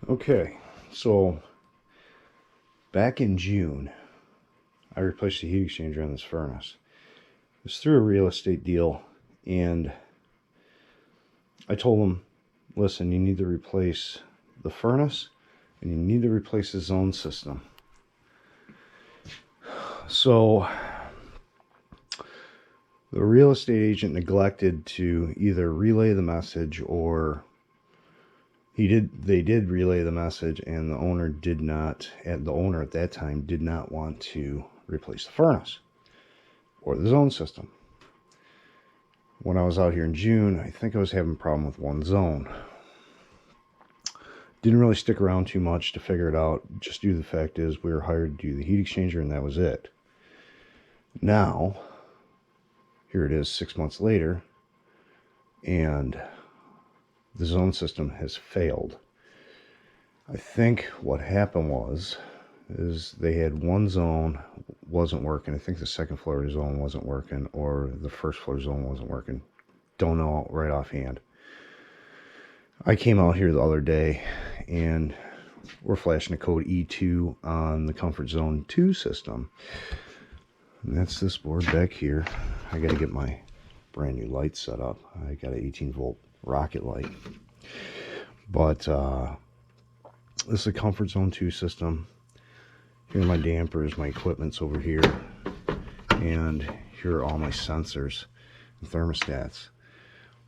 Okay, so back in June, I replaced the heat exchanger on this furnace. It was through a real estate deal, and I told them, listen, you need to replace the furnace, and you need to replace the zone system. So the real estate agent neglected to either relay the message, or they did relay the message, and the owner did not, the owner at that time did not want to replace the furnace or the zone system. When I was out here in June, I think I was having a problem with one zone. Didn't really stick around too much to figure it out, just due to the fact is we were hired to do the heat exchanger, and that was it. Now, here it is 6 months later, and the zone system has failed. I think what happened is they had one zone wasn't working. I think the second floor zone wasn't working, or the first floor zone wasn't working. Don't know right offhand. I came out here the other day, and we're flashing the code E2 on the Comfort Zone 2 system. And that's this board back here. I got to get my brand new light set up. I got an 18-volt Rocket light. But this is a Comfort Zone 2 system. Here are my dampers, my equipment's over here. And here are all my sensors and thermostats.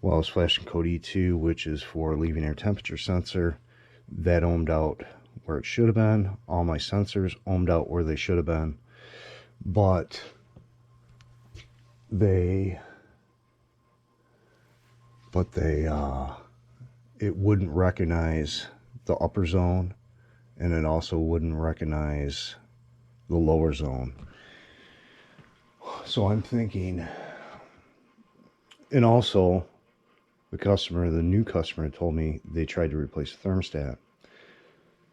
Well, I was flashing code E2, which is for leaving air temperature sensor. That ohmed out where it should have been. All my sensors ohmed out where they should have been. But it wouldn't recognize the upper zone, and it also wouldn't recognize the lower zone. So I'm thinking, and also the new customer told me they tried to replace the thermostat.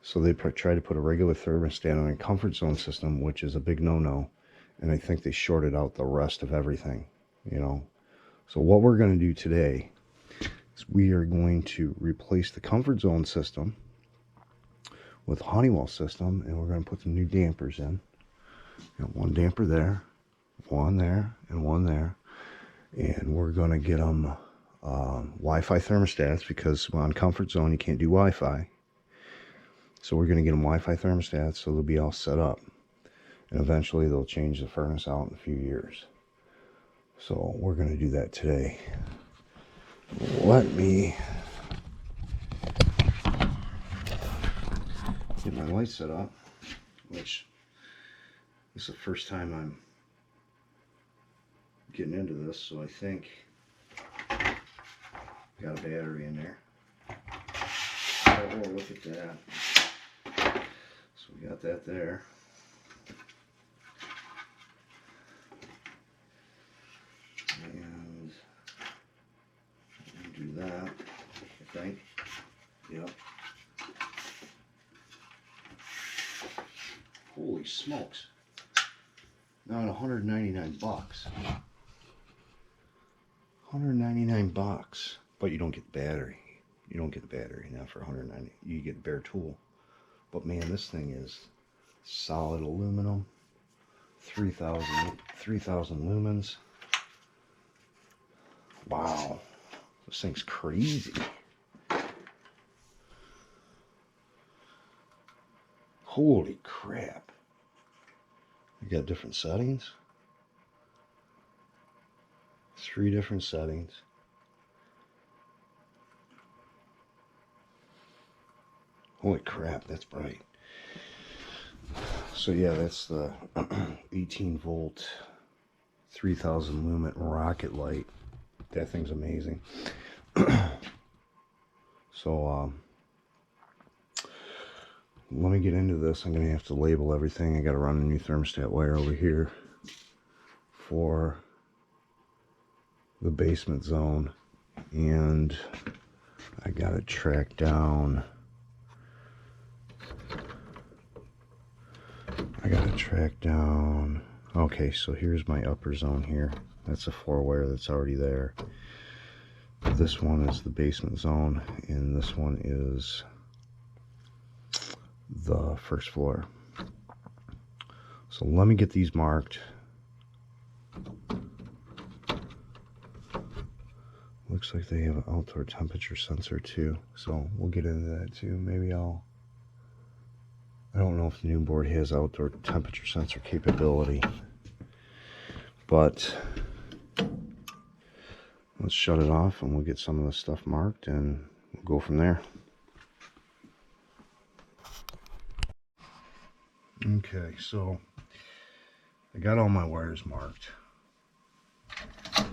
So they tried to put a regular thermostat on a Comfort Zone system, which is a big no-no. And I think they shorted out the rest of everything, you know. So what we're going to do today is we are going to replace the Comfort Zone system with Honeywell system, and we're going to put some new dampers in. Got one damper there, one there, and one there. And we're going to get them Wi-Fi thermostats, because on Comfort Zone you can't do Wi-Fi. So we're going to get them Wi-Fi thermostats, so they'll be all set up. And eventually they'll change the furnace out in a few years. So we're going to do that today. Let me get my light set up, which this is the first time I'm getting into this, so I think got a battery in there. Oh, look at that. So we got that there. And do that, I think. Yep. Holy smokes. Now at 199 bucks. 199 bucks. But you don't get the battery. You don't get the battery now for 190. You get bare tool. But man, this thing is solid aluminum. 3,000 lumens. Wow. This thing's crazy. Holy crap. You got different settings. 3 different settings. Holy crap, that's bright. So yeah, that's the 18 volt 3000 lumen rocket light. That thing's amazing. So let me get into this. I'm gonna have to label everything. I gotta run a new thermostat wire over here for the basement zone, and I gotta track down okay, so here's my upper zone here. That's a 4-wire that's already there. This one is the basement zone, and this one is the first floor. So let me get these marked. Looks like they have an outdoor temperature sensor too, so we'll get into that too. Maybe I don't know if the new board has outdoor temperature sensor capability, but let's shut it off and we'll get some of the stuff marked and we'll go from there. Okay, so I got all my wires marked. You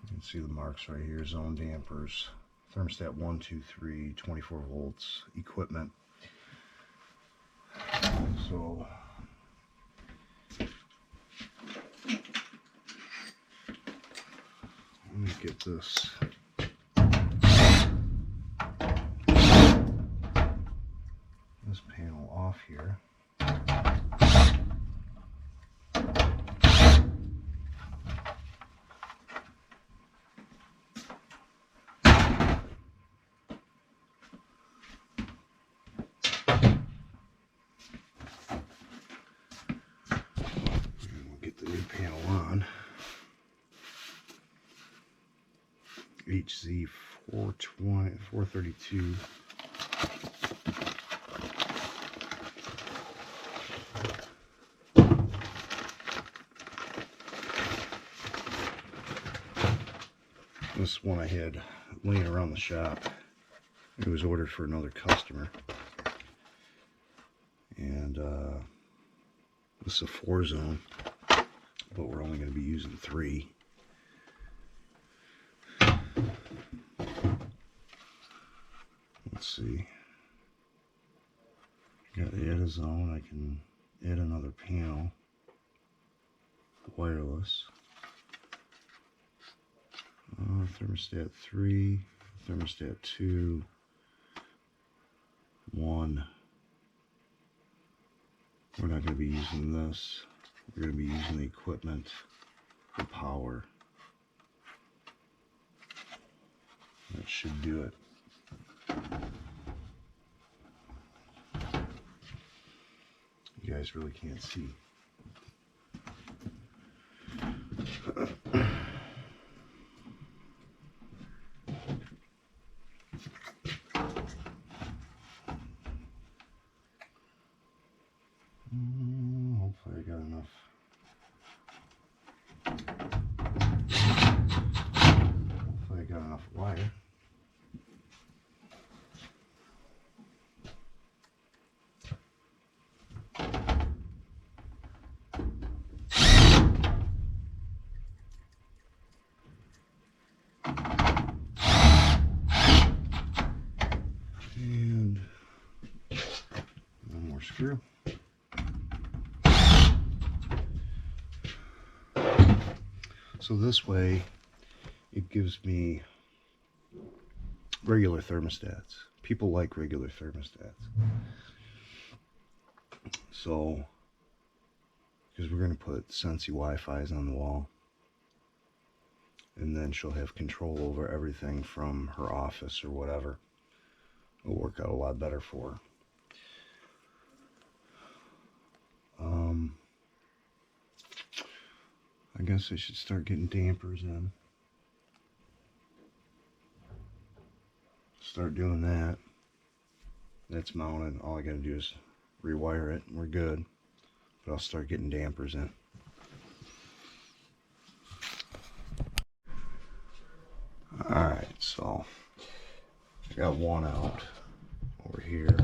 can see the marks right here. Zone dampers, thermostat 1, 2, 3, 24 volts, equipment. So let me get this panel off here. HZ 432. This one I had laying around the shop. It was ordered for another customer. And this is a 4-zone, but we're only going to be using 3. Let's see. Got to add a zone. I can add another panel. Wireless. Thermostat 3, thermostat 2, 1. We're not going to be using this. We're going to be using the equipment for power. That should do it. You guys really can't see. Hopefully I got enough. Hopefully I got enough wire. And one more screw. So this way it gives me regular thermostats. People like regular thermostats. So, because we're going to put Sensi Wi-Fi's on the wall. And then she'll have control over everything from her office or whatever. It'll work out a lot better for her. I guess I should start getting dampers in. Start doing that. That's mounted. All I gotta do is rewire it and we're good. But I'll start getting dampers in. Alright, so I got one out over here.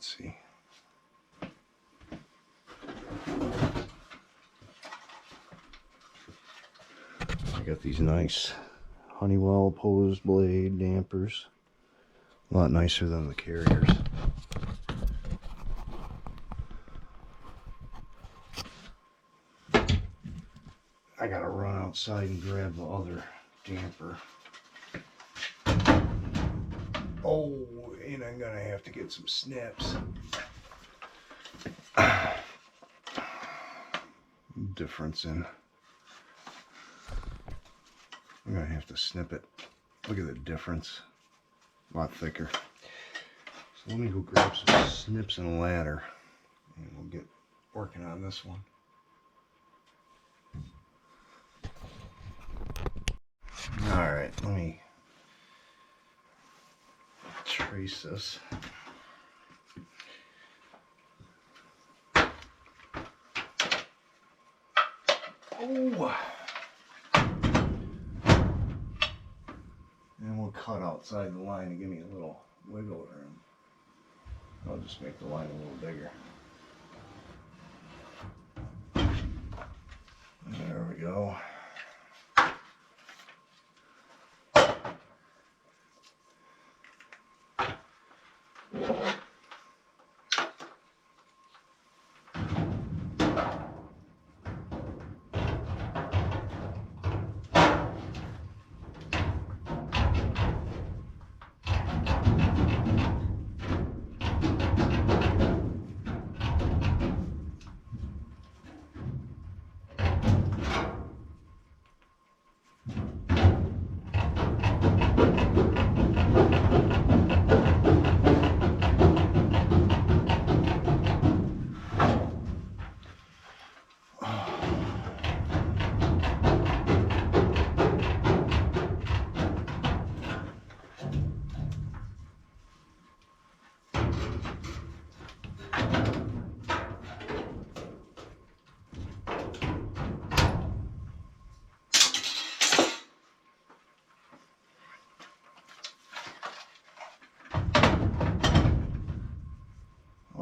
Let's see. I got these nice Honeywell opposed blade dampers. A lot nicer than the carriers. I gotta run outside and grab the other damper. Oh, and I'm gonna have to get some snips. Difference in. I'm gonna have to snip it. Look at the difference. A lot thicker. So let me go grab some snips and a ladder, and we'll get working on this one. Alright, let me trace this. Oh! And we'll cut outside the line to give me a little wiggle room. I'll just make the line a little bigger. There we go.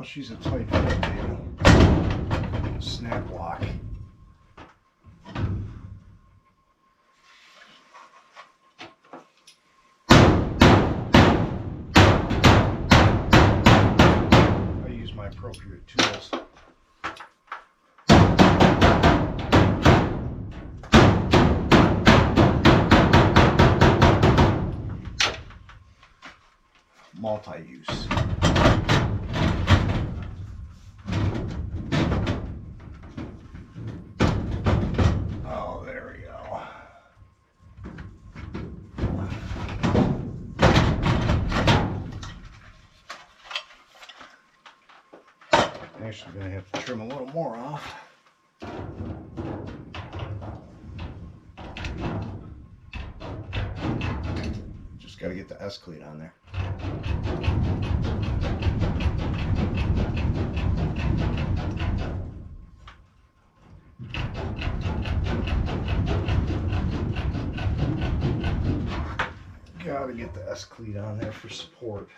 She's a tight fit, baby. Snap lock. I use my appropriate tools. Multi-use. Actually going to have to trim a little more off. Just got to get the S-cleat on there. Got to get the S-cleat on there for support.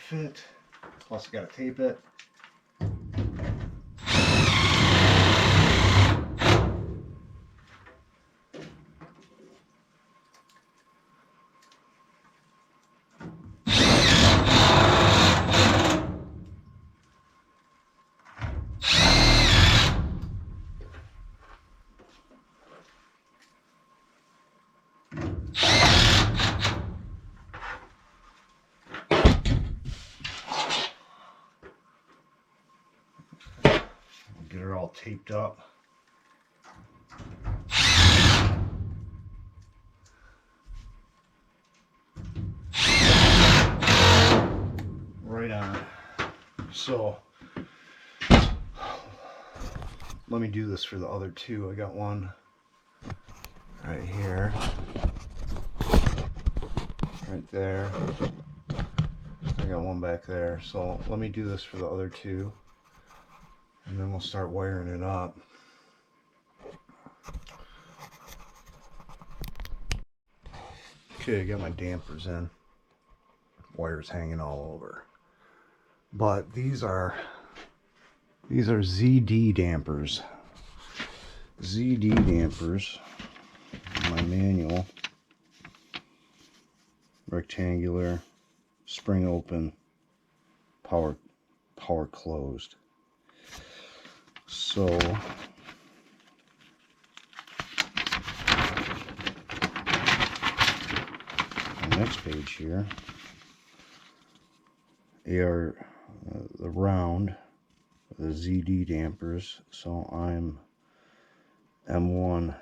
fit. Plus I gotta tape it. Get her all taped up. Right on. So let me do this for the other two. I got one right here, right there. I got one back there. So let me do this for the other two, and then we'll start wiring it up. Okay, I got my dampers in. Wires hanging all over. But these are ZD dampers. ZD dampers. My manual. Rectangular, spring open, power closed. So the next page here, they are the round, the ZD dampers. So I'm M1,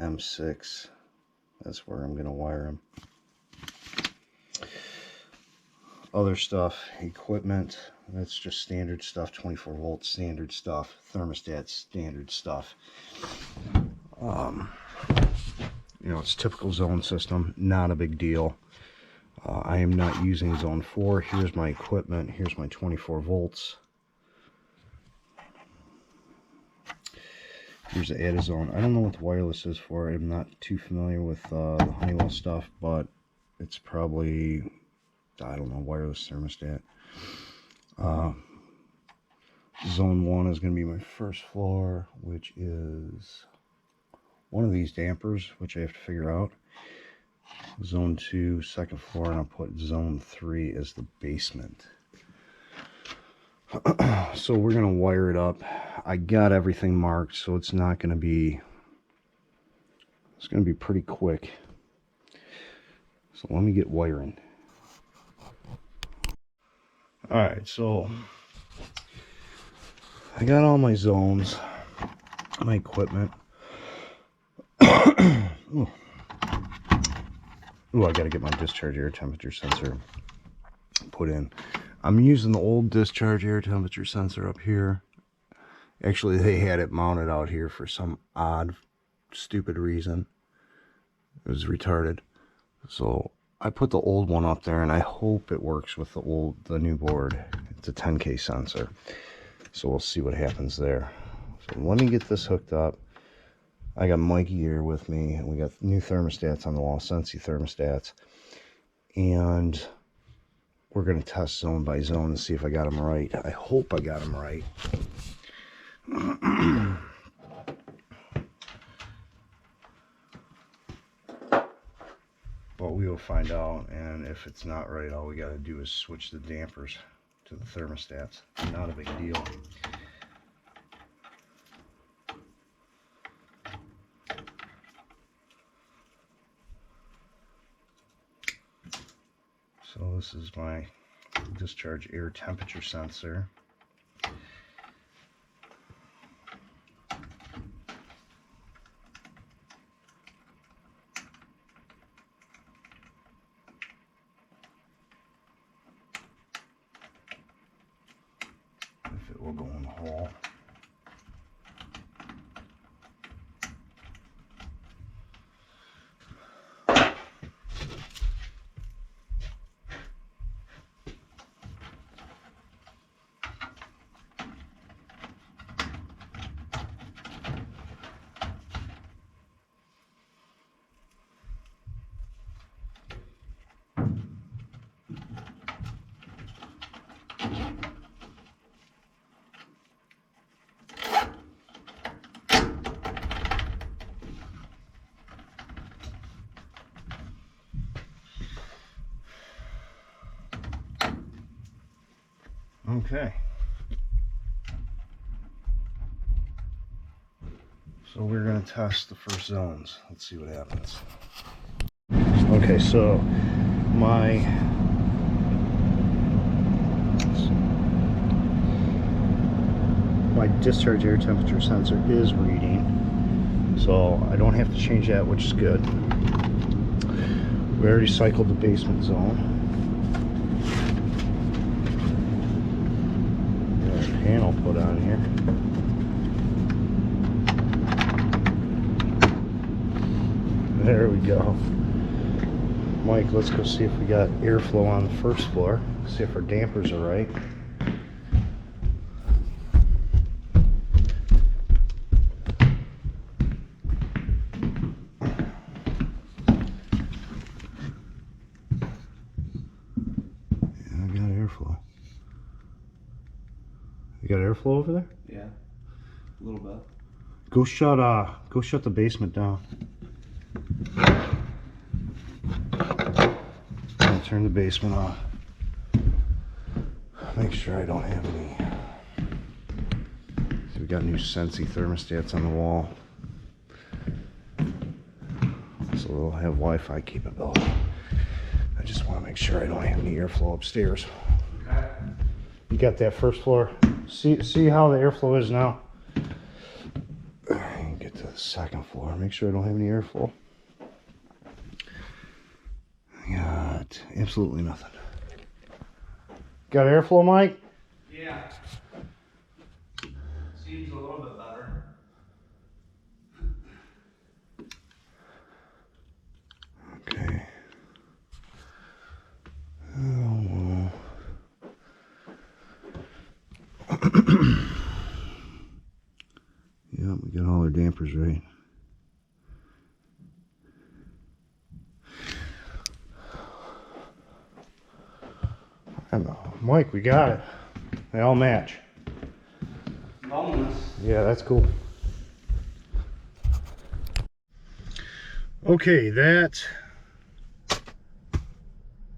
M6. That's where I'm going to wire them. Other stuff, equipment, that's just standard stuff, 24 volt standard stuff, thermostat standard stuff. You know, it's typical zone system, not a big deal. I am not using zone 4. Here's my equipment, here's my 24 volts. Here's the add a zone. I don't know what the wireless is for. I'm not too familiar with the Honeywell stuff, but it's probably, I don't know, wireless thermostat. Zone 1 is going to be my first floor, which is one of these dampers, which I have to figure out. Zone 2, second floor, and I'll put zone 3 as the basement. So we're going to wire it up. I got everything marked, so it's not going to be, it's going to be pretty quick. So let me get wiring. Alright, so I got all my zones, my equipment. Ooh, I gotta get my discharge air temperature sensor put in. I'm using the old discharge air temperature sensor up here. Actually, they had it mounted out here for some odd, stupid reason. It was retarded. So I put the old one up there, and I hope it works with the new board. It's a 10K sensor. So we'll see what happens there. So let me get this hooked up. I got Mikey here with me, and we got new thermostats on the wall, Sensi thermostats. And we're going to test zone by zone and see if I got them right. I hope I got them right. But we will find out, and if it's not right, all we got to do is switch the dampers to the thermostats. Not a big deal. So this is my discharge air temperature sensor. If it will go in the hole. Okay. So we're going to test the first zones. Let's see what happens. Okay, so my discharge air temperature sensor is reading, so I don't have to change that, which is good. We already cycled the basement zone. Got a panel put on here. There we go. Mike, let's go see if we got airflow on the first floor. See if our dampers are right. Yeah, I got airflow. You got airflow over there? Yeah, a little bit. Go shut the basement down. I'll turn the basement off. Make sure I don't have any. So we got new Sensi thermostats on the wall. So they'll have Wi-Fi capability. I just want to make sure I don't have any airflow upstairs. Okay. You got that first floor. See how the airflow is now. Get to the second floor. Make sure I don't have any airflow. Got absolutely nothing. Got airflow, Mike? Yeah. Seems a little bit better. Okay. Oh, yeah, we got all our dampers right. I know. Mike, we got it. They all match. Almost. Yeah, that's cool. Okay, that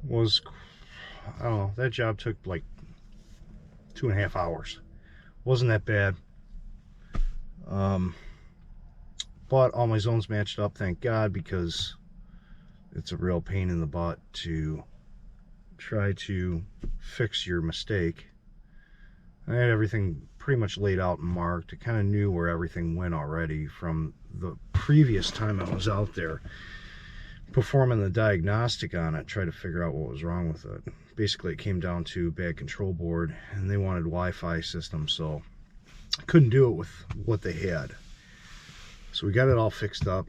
was, I don't know, that job took like 2.5 hours. Wasn't that bad. But all my zones matched up, thank God, because it's a real pain in the butt to try to fix your mistake. I had everything pretty much laid out and marked. I kind of knew where everything went already from the previous time I was out there performing the diagnostic on it, try to figure out what was wrong with it. Basically, it came down to bad control board, and they wanted Wi-Fi system, so I couldn't do it with what they had. So we got it all fixed up.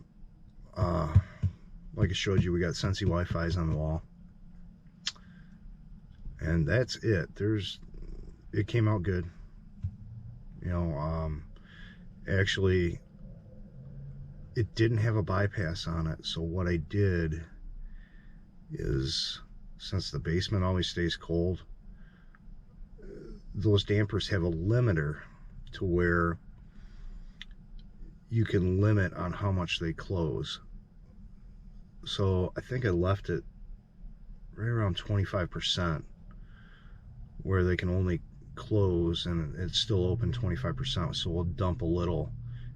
Like I showed you, we got Sensi Wi-Fi's on the wall. And that's it. It came out good. You know, actually, it didn't have a bypass on it. So what I did is, since the basement always stays cold, those dampers have a limiter to where you can limit on how much they close. So I think I left it right around 25%, where they can only close and it's still open 25%. So we'll dump a little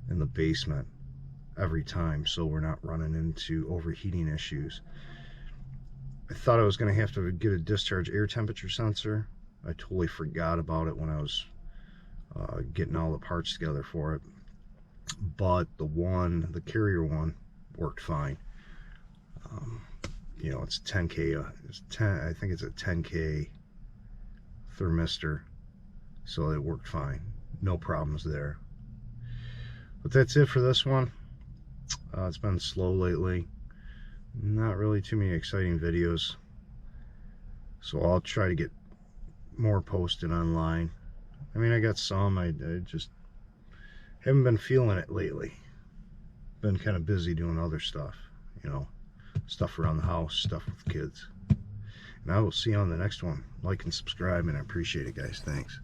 in the basement every time, so we're not running into overheating issues. I thought I was going to have to get a discharge air temperature sensor. I totally forgot about it when I was getting all the parts together for it. But the carrier one worked fine. You know, it's 10K. I think it's a 10K thermistor, so it worked fine. No problems there. But that's it for this one. It's been slow lately. Not really too many exciting videos, so I'll try to get more posted online. I mean, I got some. I just haven't been feeling it lately. Been kind of busy doing other stuff, you know, stuff around the house, stuff with kids. And I will see you on the next one. Like and subscribe, and I appreciate it, guys. Thanks.